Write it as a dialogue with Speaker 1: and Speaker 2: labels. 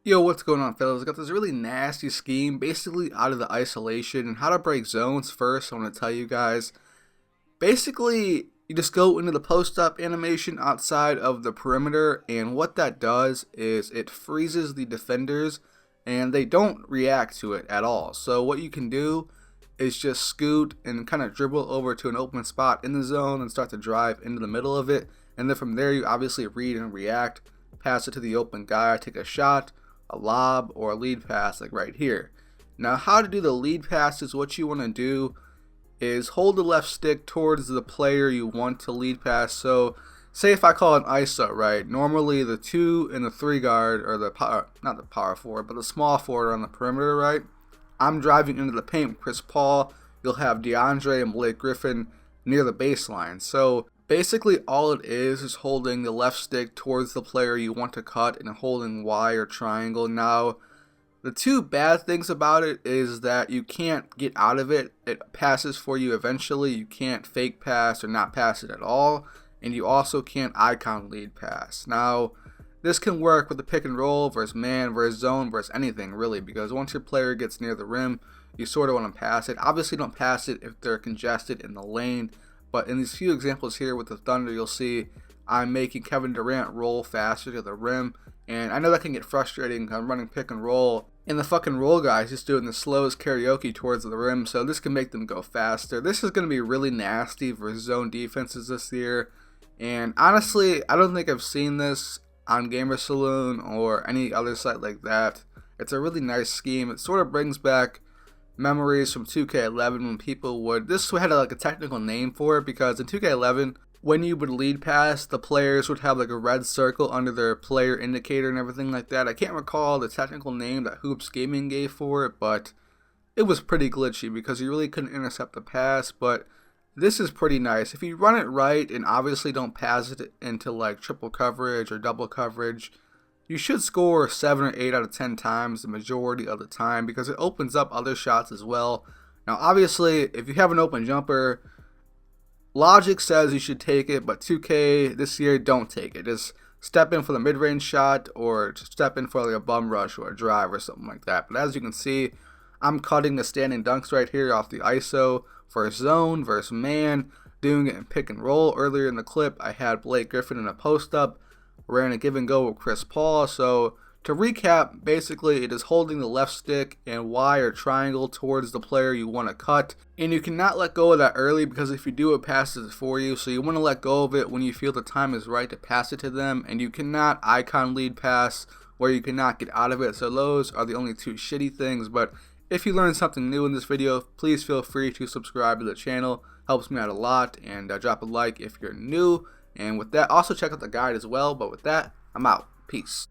Speaker 1: Yo, what's going on, fellas? I got this really nasty scheme, basically out of the isolation, and how to break zones first. I want to tell you guys. Basically, you just go into the post-up animation outside of the perimeter, and what that does is it freezes the defenders, and they don't react to it at all. So what you can do is just scoot and kind of dribble over to an open spot in the zone and start to drive into the middle of it, and then from there you obviously read and react, pass it to the open guy, take a shot, a lob, or a lead pass like right here. Now how to do the lead pass is what you want to do is hold the left stick towards the player you want to lead pass. So say if I call an ISO, right? Normally the 2 and the 3 guard, or the power, not the power forward, but the small forward on the perimeter, right? I'm driving into the paint with Chris Paul. You'll have DeAndre and Blake Griffin near the baseline. So basically all it is holding the left stick towards the player you want to cut and holding Y or triangle. Now, the two bad things about it is that you can't get out of it. It passes for you eventually. You can't fake pass or not pass it at all. And you also can't icon lead pass. Now, this can work with the pick and roll versus man versus zone versus anything really, because once your player gets near the rim, you sort of want to pass it. Obviously don't pass it if they're congested in the lane, but in these few examples here with the Thunder, you'll see I'm making Kevin Durant roll faster to the rim, and I know that can get frustrating. I'm running pick and roll, and the fucking roll guy is just doing the slowest karaoke towards the rim, so this can make them go faster. This is going to be really nasty for zone defenses this year, and honestly, I don't think I've seen this on Gamer Saloon or any other site like that. It's a really nice scheme. It sort of brings back memories from 2K11 when people would, this had like a technical name for it, because in 2K11 when you would lead pass, the players would have like a red circle under their player indicator and everything like that. I can't recall the technical name that Hoops Gaming gave for it, but it was pretty glitchy because you really couldn't intercept the pass. But this is pretty nice if you run it right and obviously don't pass it into like triple coverage or double coverage. You should score 7 or 8 out of 10 times the majority of the time, because it opens up other shots as well. Now obviously if you have an open jumper, logic says you should take it, but 2K this year, don't take it. Just step in for the mid-range shot, or step in for like a bum rush or a drive or something like that. But as you can see, I'm cutting the standing dunks right here off the ISO for zone versus man, doing it in pick and roll. Earlier in the clip, I had Blake Griffin in a post-up, ran a give and go with Chris Paul. So to recap, basically it is holding the left stick and Y or triangle towards the player you want to cut, and you cannot let go of that early, because if you do, it passes it for you. So you want to let go of it when you feel the time is right to pass it to them, and you cannot icon lead pass where you cannot get out of it. So those are the only two shitty things. But if you learned something new in this video, please feel free to subscribe to the channel. Helps me out a lot, and drop a like if you're new. And with that, also check out the guide as well. But with that, I'm out. Peace.